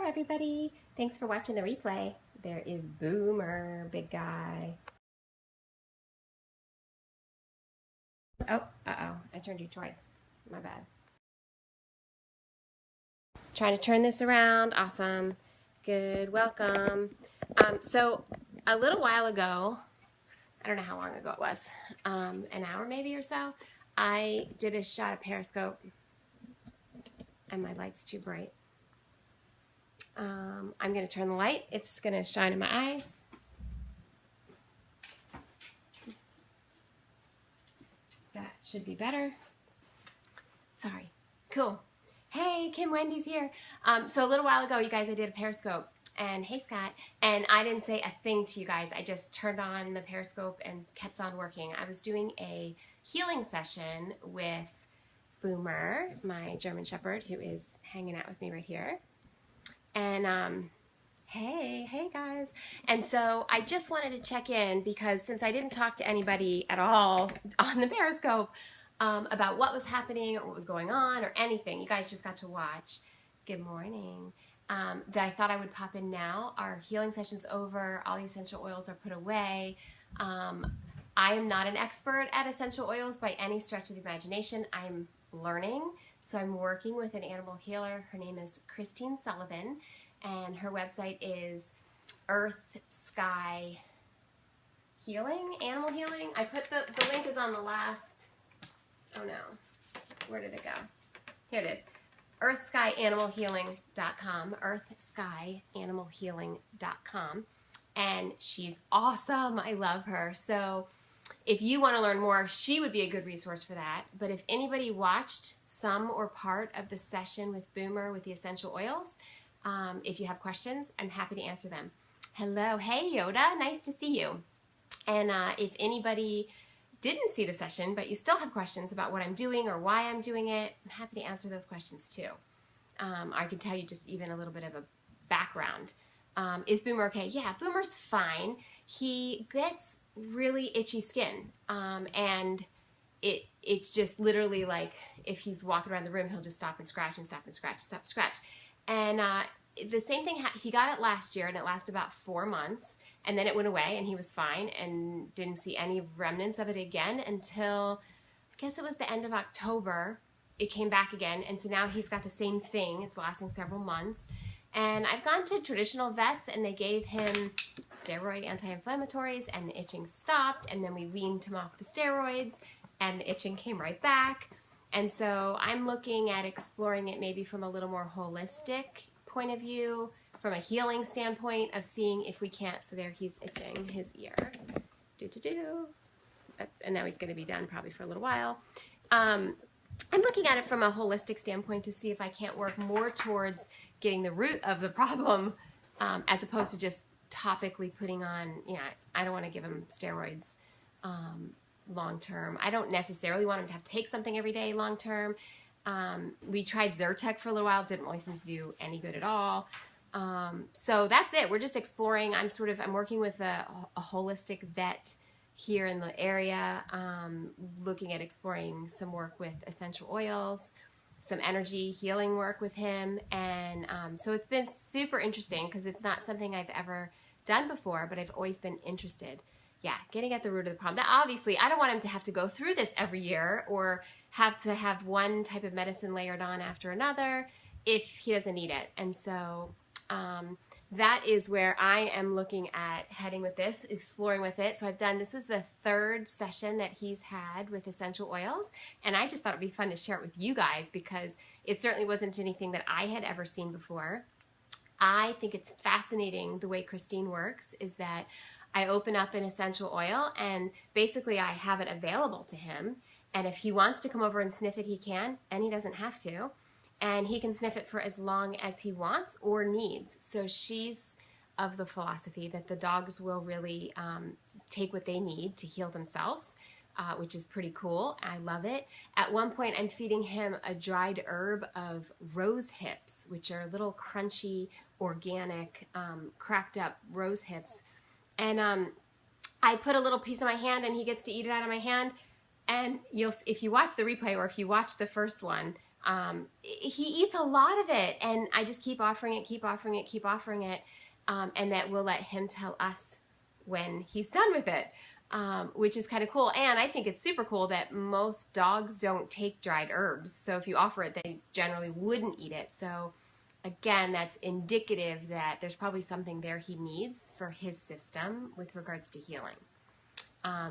everybody. Thanks for watching the replay. There is Boomer, big guy. Oh, I turned you twice. My bad. Trying to turn this around. Awesome. Good. Welcome. So a little while ago, I don't know how long ago it was, an hour maybe or so, I did a shot of Periscope, and my light's too bright. I'm going to turn the light. It's going to shine in my eyes. That should be better. Sorry. Cool. Hey, Kim, Wendy's here. So a little while ago, you guys, I did a Periscope. And hey, Scott. And I didn't say a thing to you guys. I just turned on the Periscope and kept on working. I was doing a healing session with Boomer, my German Shepherd, who is hanging out with me right here. And hey guys. And so I just wanted to check in because since I didn't talk to anybody at all on the Periscope about what was happening or what was going on or anything, you guys just got to watch. Good morning. That I thought I would pop in now. Our healing session's over. All the essential oils are put away. I am not an expert at essential oils by any stretch of the imagination. I'm learning. So I'm working with an animal healer. Her name is Christine Sullivan, and her website is Earth Sky Healing, Animal Healing. I put the link is on the last, oh no, where did it go? Here it is, earthskyanimalhealing.com, earthskyanimalhealing.com, and she's awesome. I love her. So if you want to learn more, she would be a good resource for that. But if anybody watched some or part of the session with Boomer with the essential oils, if you have questions, I'm happy to answer them. Hello. Hey, Yoda. Nice to see you. And if anybody didn't see the session, but you still have questions about what I'm doing or why I'm doing it, I'm happy to answer those questions too. I can tell you just even a little bit of a background. Is Boomer okay? Yeah, Boomer's fine. He gets really itchy skin, and it's just literally like if he's walking around the room, he'll just stop and scratch and stop and scratch, stop and scratch. And the same thing, he got it last year, and it lasted about 4 months, and then it went away, and he was fine and didn't see any remnants of it again until, I guess it was the end of October. It came back again, and so now he's got the same thing. It's lasting several months. And I've gone to traditional vets, and they gave him steroid anti-inflammatories, and the itching stopped, and then we weaned him off the steroids, and the itching came right back. And so I'm looking at exploring it maybe from a little more holistic point of view, from a healing standpoint of seeing if we can't, so there he's itching his ear. And now he's going to be done probably for a little while. I'm looking at it from a holistic standpoint to see if I can't work more towards getting the root of the problem as opposed to just topically putting on, I don't want to give him steroids long term. I don't necessarily want him to have to take something every day long term. We tried Zyrtec for a little while, didn't really seem to do any good at all. So that's it. We're just exploring. I'm working with a holistic vet here in the area, looking at exploring some work with essential oils, some energy healing work with him. And so it's been super interesting because it's not something I've ever done before, but I've always been interested. Yeah, getting at the root of the problem. Now, obviously, I don't want him to have to go through this every year or have to have one type of medicine layered on after another if he doesn't need it. And so that is where I am looking at heading with this, exploring with it. So this was the 3rd session that he's had with essential oils, and I just thought it'd be fun to share it with you guys because it certainly wasn't anything that I had ever seen before. I think it's fascinating the way Christine works is that I open up an essential oil and basically I have it available to him, and if he wants to come over and sniff it, he can, and he doesn't have to. And he can sniff it for as long as he wants or needs. So she's of the philosophy that the dogs will really take what they need to heal themselves, which is pretty cool. I love it. At one point, I'm feeding him a dried herb of rose hips, which are little crunchy, organic, cracked up rose hips. And I put a little piece in my hand, and he gets to eat it out of my hand. And if you watch the replay or if you watch the first one, He eats a lot of it, and I just keep offering it, and that we'll let him tell us when he's done with it, which is kind of cool. And I think it's super cool that most dogs don't take dried herbs. So if you offer it, they generally wouldn't eat it. So again, that's indicative that there's probably something there he needs for his system with regards to healing.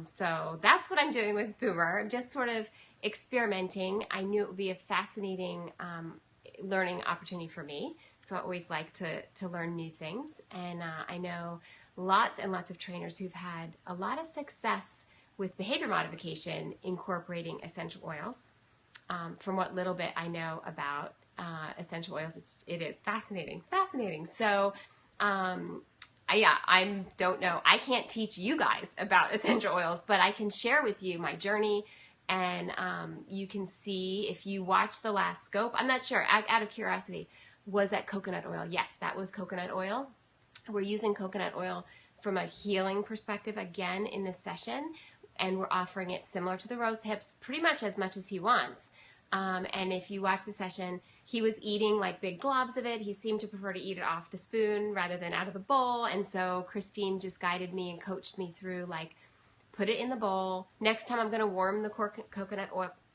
So that's what I'm doing with Boomer. I'm just sort of experimenting. I knew it would be a fascinating learning opportunity for me. So I always like to learn new things. And I know lots and lots of trainers who've had a lot of success with behavior modification incorporating essential oils. From what little bit I know about essential oils, it is fascinating. So I don't know. I can't teach you guys about essential oils, but I can share with you my journey, and you can see if you watch the last scope. I'm not sure, out of curiosity, was that coconut oil? Yes, that was coconut oil. We're using coconut oil from a healing perspective again in this session, and we're offering it similar to the rose hips, pretty much as he wants. And if you watch the session, he was eating like big globs of it. He seemed to prefer to eat it off the spoon rather than out of the bowl. And so Christine just guided me and coached me through, like, put it in the bowl. Next time I'm going to warm the coconut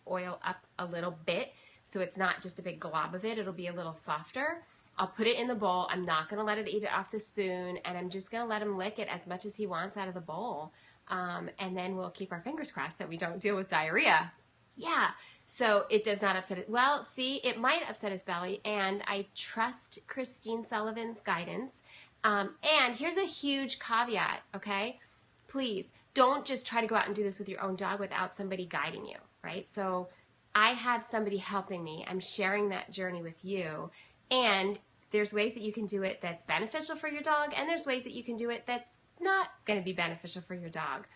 oil up a little bit so it's not just a big glob of it. It'll be a little softer. I'll put it in the bowl. I'm not going to let it eat it off the spoon, and I'm just going to let him lick it as much as he wants out of the bowl. And then we'll keep our fingers crossed that we don't deal with diarrhea. Yeah. So it does not upset it. Well, see, it might upset his belly, and I trust Christine Sullivan's guidance. And here's a huge caveat, okay? Please, don't just try to go out and do this with your own dog without somebody guiding you, right? So I have somebody helping me. I'm sharing that journey with you. And there's ways that you can do it that's beneficial for your dog, and there's ways that you can do it that's not going to be beneficial for your dog.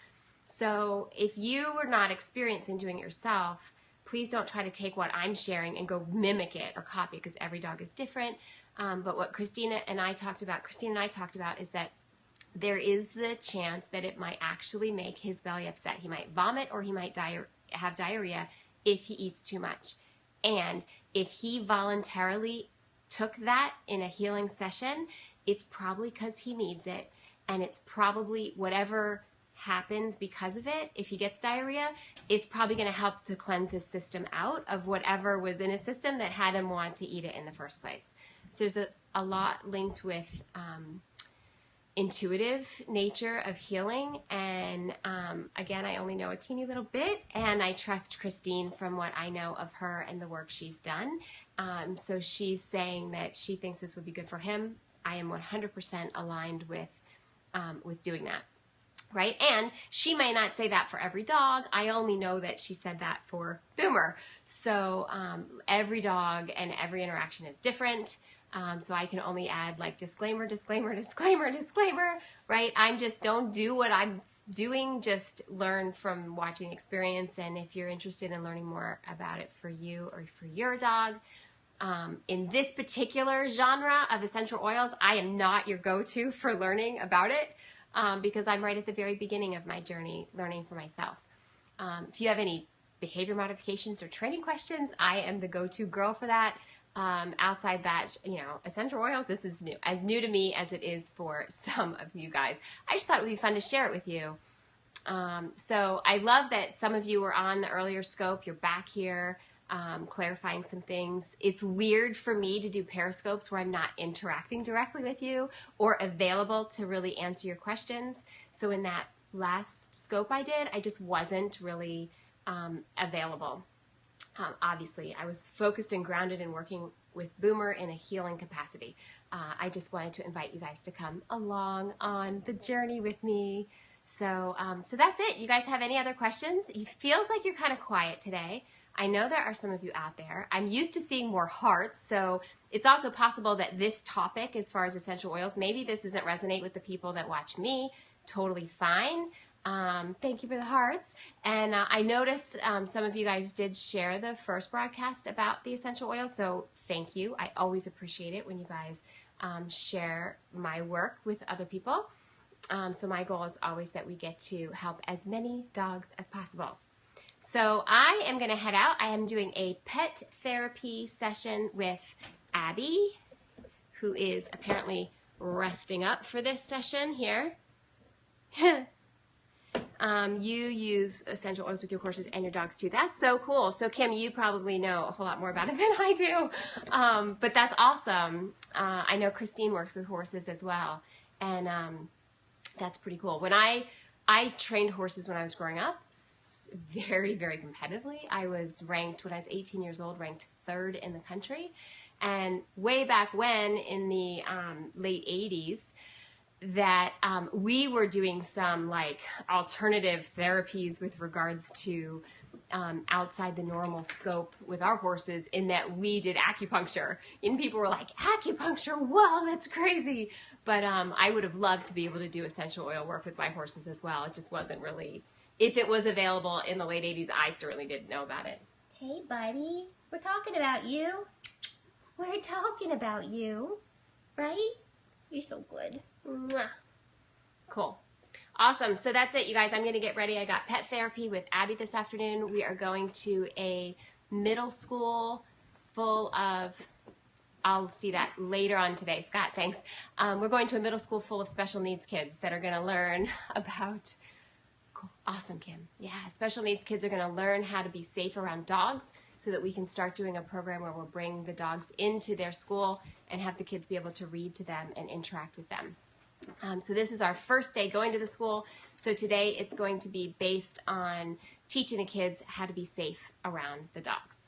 So if you were not experiencing doing it yourself, please don't try to take what I'm sharing and go mimic it or copy it, because every dog is different. But what Christine and I talked about is that there is the chance that it might actually make his belly upset. He might vomit, or he might have diarrhea if he eats too much. And if he voluntarily took that in a healing session, it's probably because he needs it. And it's probably whatever happens because of it. If he gets diarrhea, it's probably going to help to cleanse his system out of whatever was in his system that had him want to eat it in the first place. So there's a lot linked with intuitive nature of healing. And again, I only know a teeny little bit, and I trust Christine from what I know of her and the work she's done. So she's saying that she thinks this would be good for him. I am 100% aligned with doing that. Right? And she may not say that for every dog. I only know that she said that for Boomer. So every dog and every interaction is different. So I can only add like disclaimer, right? Don't do what I'm doing. Just learn from watching experience. And if you're interested in learning more about it for you or for your dog, in this particular genre of essential oils, I am not your go-to for learning about it. Because I'm right at the very beginning of my journey learning for myself. If you have any behavior modifications or training questions, I am the go-to girl for that. Outside that, essential oils, this is as new to me as it is for some of you guys. I just thought it would be fun to share it with you. So I love that some of you were on the earlier scope. You're back here. Clarifying some things. It's weird for me to do periscopes where I'm not interacting directly with you or available to really answer your questions. So in that last scope I did, I just wasn't really available. Obviously, I was focused and grounded in working with Boomer in a healing capacity. I just wanted to invite you guys to come along on the journey with me. So that's it. You guys have any other questions? It feels like you're kind of quiet today. I know there are some of you out there. I'm used to seeing more hearts, so it's also possible that this topic, as far as essential oils, maybe this doesn't resonate with the people that watch me. Totally fine. Thank you for the hearts. And I noticed some of you guys did share the first broadcast about the essential oil, so thank you. I always appreciate it when you guys share my work with other people. So my goal is always that we get to help as many dogs as possible. So I am going to head out. I am doing a pet therapy session with Abby, who is apparently resting up for this session here. You use essential oils with your horses and your dogs too. That's so cool. So Kim, you probably know a whole lot more about it than I do, but that's awesome. I know Christine works with horses as well, and that's pretty cool. When I trained horses when I was growing up, very, very competitively. I was ranked, when I was 18 years old, ranked 3rd in the country. And way back when, in the late 80s, that we were doing some like alternative therapies with regards to outside the normal scope with our horses, in that we did acupuncture. And people were like, acupuncture, whoa, that's crazy. But I would have loved to be able to do essential oil work with my horses as well. It just wasn't really, if it was available in the late 80s, I certainly didn't know about it. Hey, buddy, we're talking about you. We're talking about you, right? You're so good. Mwah. Cool. Awesome. So that's it, you guys. I'm going to get ready. I got pet therapy with Abby this afternoon. We are going to a middle school full of, I'll see that later on today. Scott, thanks. We're going to a middle school full of special needs kids that are going to learn about, cool. Awesome, Kim. Yeah, special needs kids are going to learn how to be safe around dogs, so that we can start doing a program where we'll bring the dogs into their school and have the kids be able to read to them and interact with them. So this is our first day going to the school. So today it's going to be based on teaching the kids how to be safe around the dogs.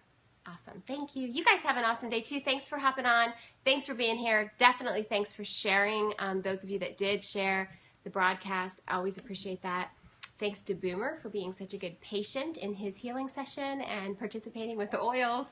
Awesome. Thank you. You guys have an awesome day too. Thanks for hopping on. Thanks for being here. Definitely thanks for sharing. Those of you that did share the broadcast, I always appreciate that. Thanks to Boomer for being such a good patient in his healing session and participating with the oils.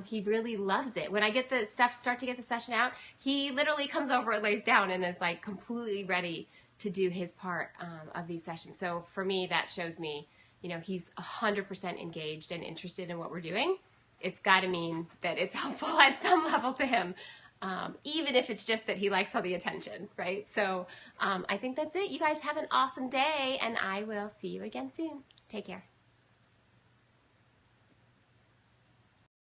He really loves it. When I get the stuff, start to get the session out, he literally comes over and lays down and is like completely ready to do his part of these sessions. So for me, that shows me, you know, he's 100% engaged and interested in what we're doing. It's got to mean that it's helpful at some level to him. Even if it's just that he likes all the attention, right? So I think that's it. You guys have an awesome day, and I will see you again soon. Take care.